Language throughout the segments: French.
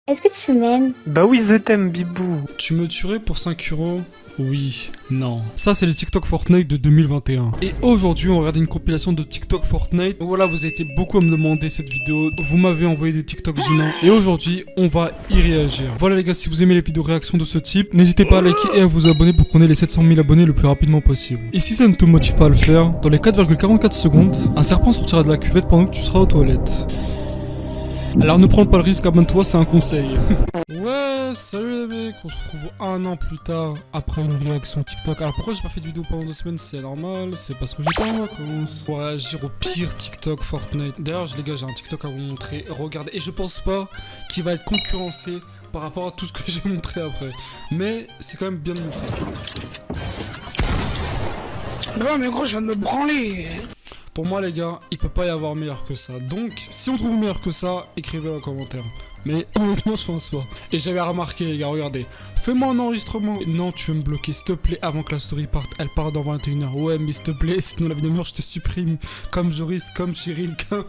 Est-ce que tu m'aimes? Bah oui, je t'aime, Bibou. Tu me tuerais pour 5 euros? Oui, non. Ça, c'est les TikTok Fortnite de 2021. Et aujourd'hui, on regarde une compilation de TikTok Fortnite. Voilà, vous avez été beaucoup à me demander cette vidéo. Vous m'avez envoyé des TikTok gênants. Et aujourd'hui, on va y réagir. Voilà les gars, si vous aimez les vidéos réactions de ce type, n'hésitez pas à liker et à vous abonner pour qu'on ait les 700 000 abonnés le plus rapidement possible. Et si ça ne te motive pas à le faire, dans les 4,44 secondes, un serpent sortira de la cuvette pendant que tu seras aux toilettes. Alors ne prends pas le risque, abonne-toi, c'est un conseil. Ouais, salut les mecs, on se retrouve un an plus tard après une réaction TikTok. Alors pourquoi j'ai pas fait de vidéo pendant 2 semaines? C'est normal, c'est parce que j'étais en vacances. Pour réagir au pire TikTok Fortnite. D'ailleurs les gars, j'ai un TikTok à vous montrer, regardez. Et je pense pas qu'il va être concurrencé par rapport à tout ce que j'ai montré après. Mais c'est quand même bien de montrer. Non mais gros, je viens de me branler. Pour moi les gars, il peut pas y avoir meilleur que ça. Donc, si on trouve meilleur que ça, écrivez en commentaire. Mais honnêtement, je pense pas. Et j'avais remarqué les gars, regardez. Fais-moi un enregistrement. Non, tu veux me bloquer, s'il te plaît, avant que la story parte. Elle part dans 21h. Ouais, mais s'il te plaît, sinon la vidéo je te supprime. Comme Joris, comme Cheryl, comme...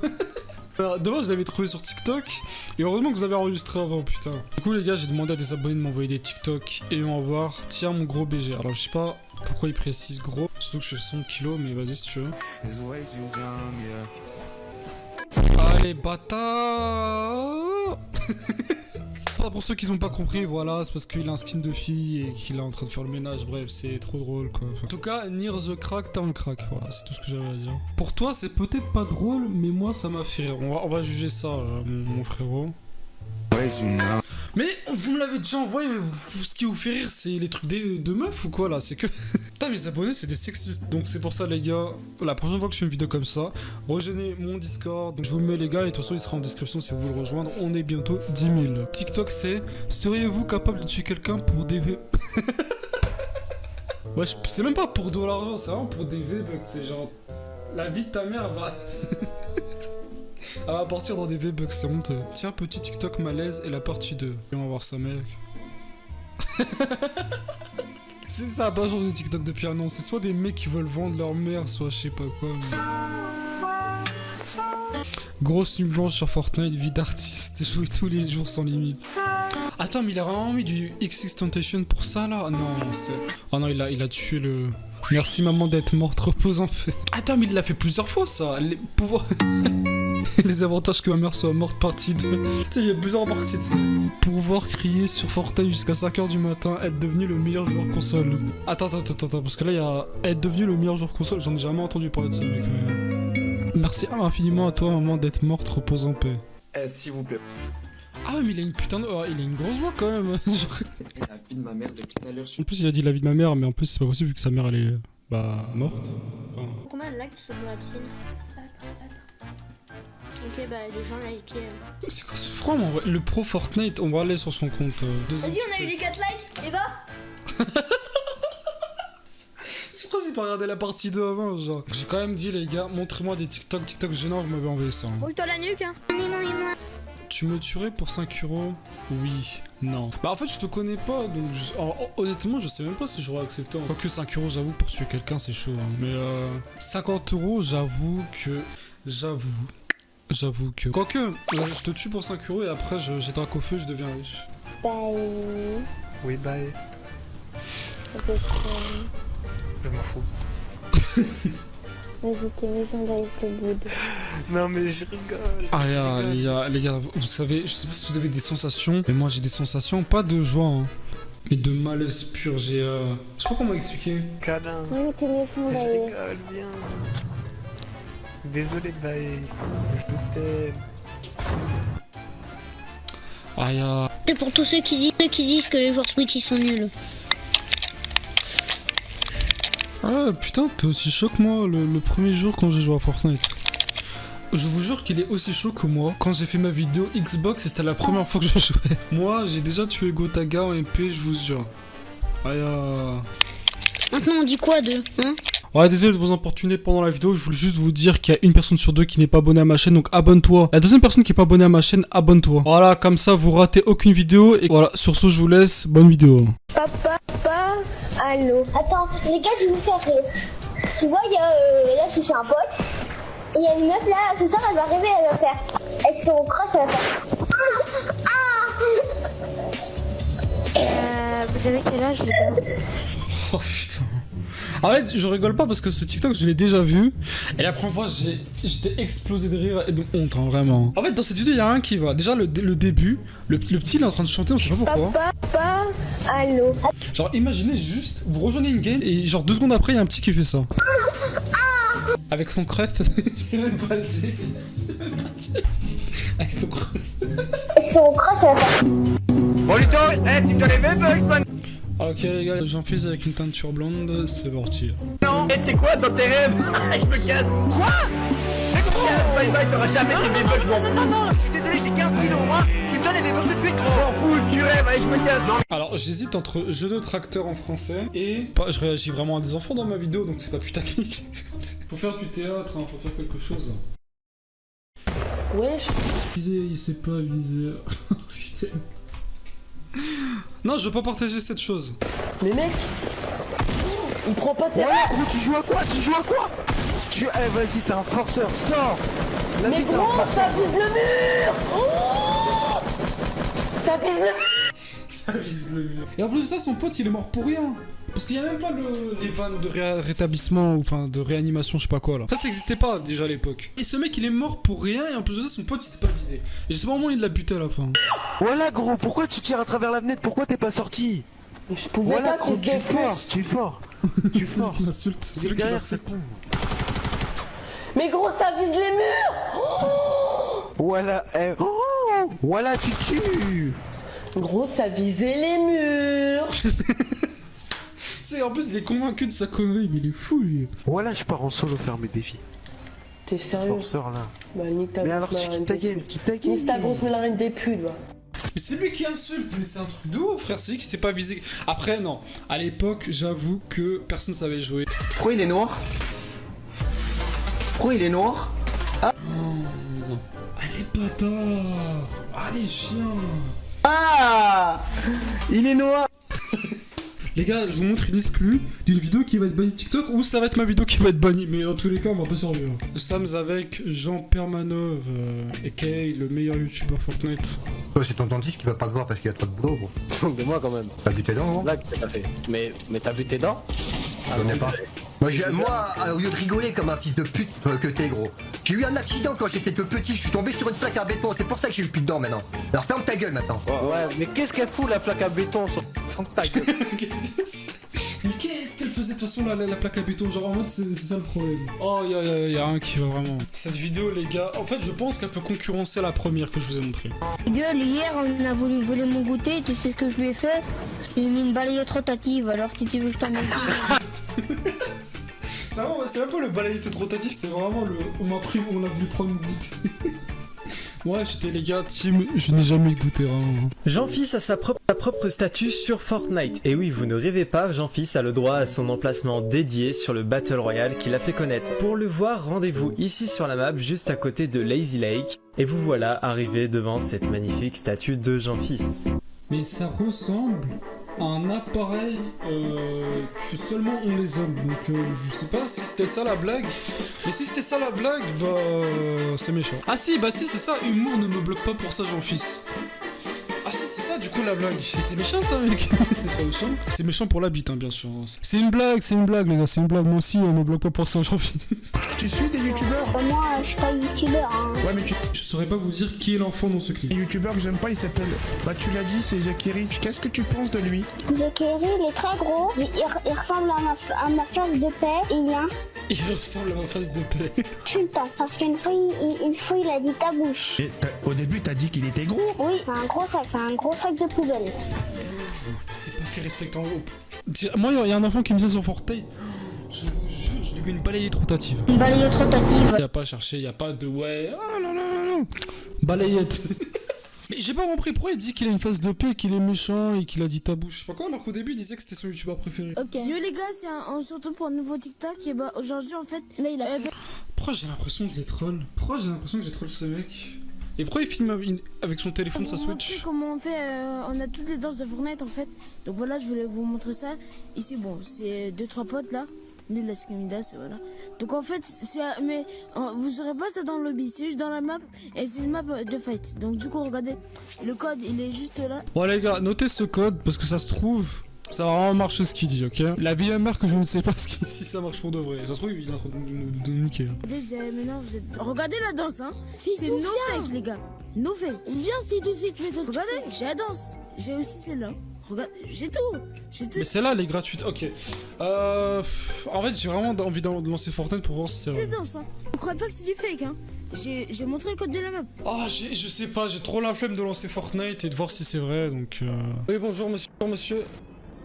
Alors, dommage, je l'avais trouvé sur TikTok. Et heureusement que vous avez enregistré avant, putain. Du coup les gars, j'ai demandé à des abonnés de m'envoyer des TikTok. Et on va voir, tiens mon gros BG. Alors je sais pas pourquoi il précise gros. Surtout que je fais 100 kilos, mais vas-y si tu veux. Allez, bâtard. Pour ceux qui n'ont pas compris, voilà, c'est parce qu'il a un skin de fille et qu'il est en train de faire le ménage. Bref, c'est trop drôle quoi. En tout cas, Near the Crack, t'as un crack. Voilà, c'est tout ce que j'avais à dire. Pour toi, c'est peut-être pas drôle, mais moi, ça m'a fait rire. On va juger ça, mon frérot. Mais vous me l'avez déjà envoyé, mais ce qui vous fait rire, c'est les trucs de meufs ou quoi là? C'est que. Putain, mes abonnés, c'est des sexistes. Donc, c'est pour ça, les gars, la prochaine fois que je fais une vidéo comme ça, rejoignez mon Discord. Donc, je vous mets, les gars, et de toute façon, il sera en description si vous voulez le rejoindre. On est bientôt 10 000. TikTok, c'est seriez-vous capable de tuer quelqu'un pour des V. Ouais, c'est même pas pour de l'argent, c'est vraiment pour des V-bucks. C'est genre. La vie de ta mère va. Elle va partir dans des V-bucks, c'est honteux. Tiens, petit TikTok malaise et la partie 2. Et on va voir ça, mec. C'est ça, a pas changé de TikTok depuis un an. C'est soit des mecs qui veulent vendre leur mère, soit je sais pas quoi. Mais... Grosse nuit blanche sur Fortnite, vie d'artiste. Jouer tous les jours sans limite. Attends, mais il a vraiment mis du XXXTentacion pour ça là? Non, c'est... Oh non, il a tué le... Merci maman d'être morte, repose en paix. Attends, mais il l'a fait plusieurs fois ça. Les pouvoirs... Les avantages que ma mère soit morte, partie 2. Tu sais, il y a plusieurs parties, tu sais. Pouvoir crier sur Fortnite jusqu'à 5h du matin, être devenu le meilleur joueur console. Attends, parce que là, il y a être devenu le meilleur joueur console, j'en ai jamais entendu parler de ça, mec. Merci infiniment à toi, maman, d'être morte, repose en paix. S'il vous plaît. Ah, mais il a une putain de... Oh, il a une grosse voix quand même. Genre... Et la vie de ma mère depuis tout à l'heure. En plus, il a dit la vie de ma mère, mais en plus, c'est pas possible vu que sa mère, elle est... Bah, morte. Enfin... Combien de likes tu dans la piscine? 4. Ok, bah les gens like. C'est quoi ce franc, le pro Fortnite, on va aller sur son compte. Vas-y, on a eu les 4 likes, et bah. Je crois qu'il pas regarder la partie 2 avant, genre. J'ai quand même dit, les gars, montrez-moi des TikTok gênants, vous m'avez envoyé ça. Hein. Brûle-toi la nuque, hein. Tu me tuerais pour 5 euros? Oui, non. Bah en fait, je te connais pas, donc alors, honnêtement, je sais même pas si j'aurais accepté. Quoique 5 euros, j'avoue, pour tuer quelqu'un, c'est chaud. Hein. Mais 50 euros, j'avoue que... J'avoue que... Quoique, je te tue pour 5 euros et après, j'ai un au feu, je deviens riche. Bye. Oui, bye. Je m'en fous. Vas-y, t'es maison d'aller te boude. Non mais je rigole. Ah les gars, vous savez, je sais pas si vous avez des sensations, mais moi j'ai des sensations, pas de joie, hein, mais de malaise pur. J'ai... Je sais pas comment expliquer. Câlin. Oui, mais t'es maison Je d'aller. rigole, bien. Désolé, bye. Je t'aime. Ah C'est pour tous ceux qui disent que les joueurs Switch ils sont nuls. Ah putain, t'es aussi chaud que moi le premier jour quand j'ai joué à Fortnite. Je vous jure qu'il est aussi chaud que moi quand j'ai fait ma vidéo Xbox et c'était la première fois que je jouais. Moi, j'ai déjà tué Gotaga en MP, je vous jure. Maintenant on dit quoi de hein? Ouais, désolé de vous importuner pendant la vidéo, je voulais juste vous dire qu'il y a une personne sur deux qui n'est pas abonnée à ma chaîne, donc abonne-toi. La deuxième personne qui est pas abonnée à ma chaîne, abonne-toi. Voilà, comme ça vous ratez aucune vidéo, et voilà, sur ce je vous laisse, bonne vidéo. Papa, allô. Attends, les gars, je vais vous faire rire. Tu vois, il y a, là je suis chez un pote, et il y a une meuf là, ce soir elle va rêver, elle va faire. Avec son cross, elle va faire. Ah Vous avez quel âge, les gars? Oh putain. En fait, je rigole pas parce que ce TikTok, je l'ai déjà vu. Et la première fois, j'étais explosé de rire et de honte, hein, vraiment. En fait, dans cette vidéo, il y a un qui va. Déjà, le début, le petit, il est en train de chanter, on sait pas pourquoi. Papa, allô. Genre, imaginez juste, vous rejoignez une game et genre 2 secondes après, il y a un petit qui fait ça. Avec son crête, c'est même pas le G. C'est même pas le G. Avec son crête. Son crasse à la Bon Luto, tu me donnes les mêmes bugs, man. Ok les gars, j'en fais avec une teinture blonde, c'est parti. Non, c'est quoi dans tes rêves? Je me casse. Quoi? Mais comment ça? Bye bye, t'auras jamais des bugs, je m'en fous. Non, je suis désolé, j'ai 15 kilos, moi. Tu me donnes des bugs tout de suite, gros. Je m'en fous, tu rêves, allez, je me casse. Non. Alors j'hésite entre jeu de tracteur en français et... Je réagis vraiment à des enfants dans ma vidéo, donc c'est pas plus technique. Faut faire du théâtre, hein, faut faire quelque chose. Wesh. Viser, il sait pas viser. Putain. Non, je veux pas partager cette chose. Mais mec, il prend pas tes... Gros, tu joues à quoi? Eh, vas-y, t'es un forceur, sors. Mais gros, ça vise le mur. Oh, ça vise le mur. Ça vise le mur. Et en plus de ça, son pote, il est mort pour rien. Parce qu'il y a même pas les vannes de rétablissement ou enfin de réanimation, je sais pas quoi là. Ça existait pas déjà à l'époque. Et ce mec, il est mort pour rien et en plus de ça, son pote, il s'est pas visé. Et je sais pas comment il l'a buté à la fin. Voilà, gros, pourquoi tu tires à travers la fenêtre? Pourquoi t'es pas sorti? Je pouvais Voilà, pas gros, qu'il se défonce. tu es fort. Tu es fort. C'est lui qui m'insulte. C'est lui qui Derrière, c'est m'insulte. con. Mais gros, ça vise les murs. Voilà, voilà, tu tues. Gros, ça visait les murs. Tu sais, en plus, il est convaincu de sa connerie, mais il est fou lui. Voilà, je pars en solo faire mes défis. T'es sérieux? Forceur là. Bah nique ta Mais grosse alors, tu marraine quittes ta des game, putes. quitte ta game. Nique ta grosse marraine des putes, va. Mais c'est lui qui insulte, mais c'est un truc de ouf, frère, c'est lui qui s'est pas visé. Après, non, à l'époque, j'avoue que personne savait jouer. Pourquoi il est noir? Pourquoi il est noir? Allez, bâtard. Allez, chien. Ah, il est noir. Les gars, je vous montre une exclue d'une vidéo qui va être bannie de TikTok ou ça va être ma vidéo qui va être bannie, mais dans tous les cas, on va pas survivre. Nous sommes avec Jean Permanov, aka le meilleur youtubeur Fortnite. Toi, c'est ton dentiste qui va pas te voir parce qu'il y a trop de boulot, gros. De moi quand même. T'as vu tes dents, gros? Blague, t'as fait. Mais t'as vu tes dents? Je connais pas. Moi, au lieu de rigoler comme un fils de pute que t'es, gros, j'ai eu un accident quand j'étais tout petit, je suis tombé sur une plaque à béton, c'est pour ça que j'ai eu plus de dents maintenant. Alors ferme ta gueule maintenant. Ouais, mais qu'est-ce qu'elle fout la plaque à béton sur ta gueule? Qu'est-ce que c'est? Mais qu'est-ce qu'elle faisait de toute façon la plaque à béton? Genre en mode c'est ça le problème. Oh y a un qui va vraiment. Cette vidéo les gars, en fait je pense qu'elle peut concurrencer la première que je vous ai montrée. Gueule, hier on a voulu voler mon goûter, tu sais ce que je lui ai fait? J'ai mis une balayette rotative, alors si tu veux je t'en mets. C'est même pas le balayette rotatif, c'est vraiment le. On a voulu prendre une goûter. Ouais, j'étais les gars, team, je n'ai jamais goûté vraiment. Jean-Fils a sa propre statue sur Fortnite. Et oui, vous ne rêvez pas, Jean-Fils a le droit à son emplacement dédié sur le Battle Royale qu'il a fait connaître. Pour le voir, rendez-vous ici sur la map, juste à côté de Lazy Lake. Et vous voilà arrivé devant cette magnifique statue de Jean-Fils. Mais ça ressemble à un appareil que seulement ont les hommes. Donc je sais pas si c'était ça la blague. Mais si c'était ça la blague, bah c'est méchant. Ah si, bah si c'est ça, humour ne me bloque pas pour ça Jean-Fils. Ah si c'est ça du coup la blague. Mais c'est méchant ça mec. C'est trop méchant. C'est méchant pour la bite hein, bien sûr. C'est une blague les gars, c'est une blague. Moi aussi on me bloque pas pour ça Jean-Fils. Tu suis des youtubeurs? Moi, je suis pas youtubeur. Hein. Ouais, mais Je saurais pas vous dire qui est l'enfant dans ce clip. le youtubeur que j'aime pas, il s'appelle. Bah, tu l'as dit, c'est Zekiri. Qu'est-ce que tu penses de lui? Zekeri, il est très gros. Il ressemble à ma face de paix. Il ressemble à ma face de paix. Insultant. Parce qu'une fois, il a dit ta bouche. Et au début, t'as dit qu'il était gros. Oui, c'est un gros sac de poubelle. C'est pas fait respecter en groupe. Moi, il y a un enfant qui me disait sur Fortnite. Je vous jure, je lui mets une balayette rotative. Une balayette rotative. Y a pas à chercher, y a pas de ouais. Oh non, non, non, non. Balayette. Mais j'ai pas compris pourquoi il dit qu'il a une face de paix, qu'il est méchant et qu'il a dit ta bouche. Je sais pas quoi, alors qu'au début il disait que c'était son youtubeur préféré. Ok. Yo les gars, c'est surtout pour un nouveau TikTok. Et bah aujourd'hui en fait, là il a. Pourquoi j'ai l'impression que je l'ai troll? Pourquoi j'ai l'impression que j'ai troll ce mec? Et pourquoi il filme avec son téléphone sa Switch? Comment on fait on a toutes les danses de Fortnite en fait. Donc voilà, je voulais vous montrer ça. Ici bon, c'est 2-3 potes là. Lui la Skamidas, voilà. Donc en fait, mais vous aurez pas ça dans le lobby, c'est juste dans la map et c'est une map de fight. Donc du coup, regardez, le code il est juste là. Bon les gars, notez ce code parce que ça se trouve, ça va vraiment marcher ce qu'il dit, ok? La vie mère que je ne sais pas si ça marche pour de vrai. Ça se trouve, il est en train de nous niquer. Maintenant, vous êtes... Regardez la danse, hein. C'est no fake, les gars. No fake. Viens, si tu sais, tu fais tout. Regardez, j'ai la danse. J'ai aussi celle-là. Regarde, j'ai tout. Mais celle-là, elle est gratuite. Ok. En fait, j'ai vraiment envie de lancer Fortnite pour voir si c'est vrai. Danse, hein. Vous croyez pas que c'est du fake, hein? J'ai montré le code de la map. Ah, je sais pas, j'ai trop la flemme de lancer Fortnite et de voir si c'est vrai, donc Oui, bonjour monsieur.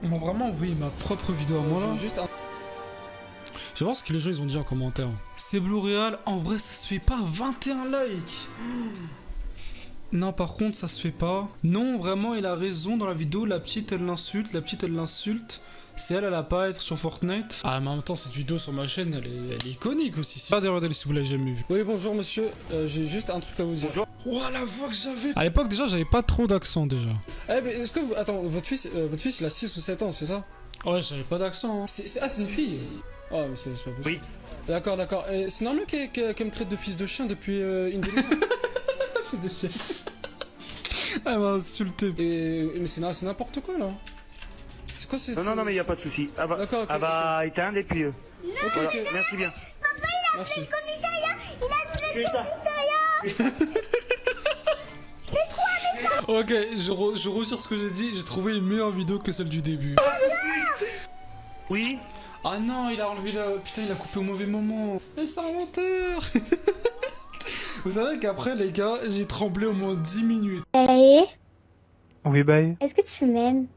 On m'a vraiment envoyé ma propre vidéo à moi là. Je vais voir ce que les gens ils ont dit en commentaire. C'est Blue Real, en vrai ça se fait pas 21 likes. Non, par contre ça se fait pas. Non, vraiment il a raison dans la vidéo, la petite elle l'insulte. C'est elle a pas à être sur Fortnite. Ah, mais en même temps, cette vidéo sur ma chaîne, elle est iconique aussi. Regardez si vous l'avez jamais vue. Oui, bonjour monsieur, j'ai juste un truc à vous dire. Bonjour. Ouah, la voix que j'avais. À l'époque, déjà, j'avais pas trop d'accent déjà. Eh, mais est-ce que vous. Attends, votre fils il a 6 ou 7 ans, c'est ça? Ouais, j'avais pas d'accent. Hein. C'est une fille. Oh, mais c'est pas possible. Oui. D'accord. C'est normal qu'elle me traite de fils de chien depuis une demi-heure. Fils de chien. Elle m'a insulté. Mais c'est n'importe quoi là. C'est quoi c'est... Non, mais y a pas de souci. Ah bah, d'accord, ah bah éteindre et puis... Voilà. Merci bien. Papa, il a Merci. appelé le commissariat. Il a appelé le commissariat. Ok, je retire ce que j'ai dit, j'ai trouvé une meilleure vidéo que celle du début. Oui. Ah non, il a enlevé le... Putain, il a coupé au mauvais moment. Mais c'est un menteur. Vous savez qu'après, les gars, j'ai tremblé au moins 10 minutes. Hey, Oui, bye. est-ce que tu m'aimes?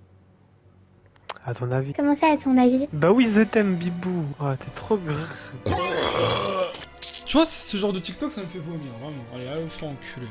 À ton avis. Comment ça, à ton avis? Bah oui, je t'aime, Bibou. Ah, t'es trop gras. Tu vois, ce genre de TikTok, ça me fait vomir, vraiment. Allez, faut enculer.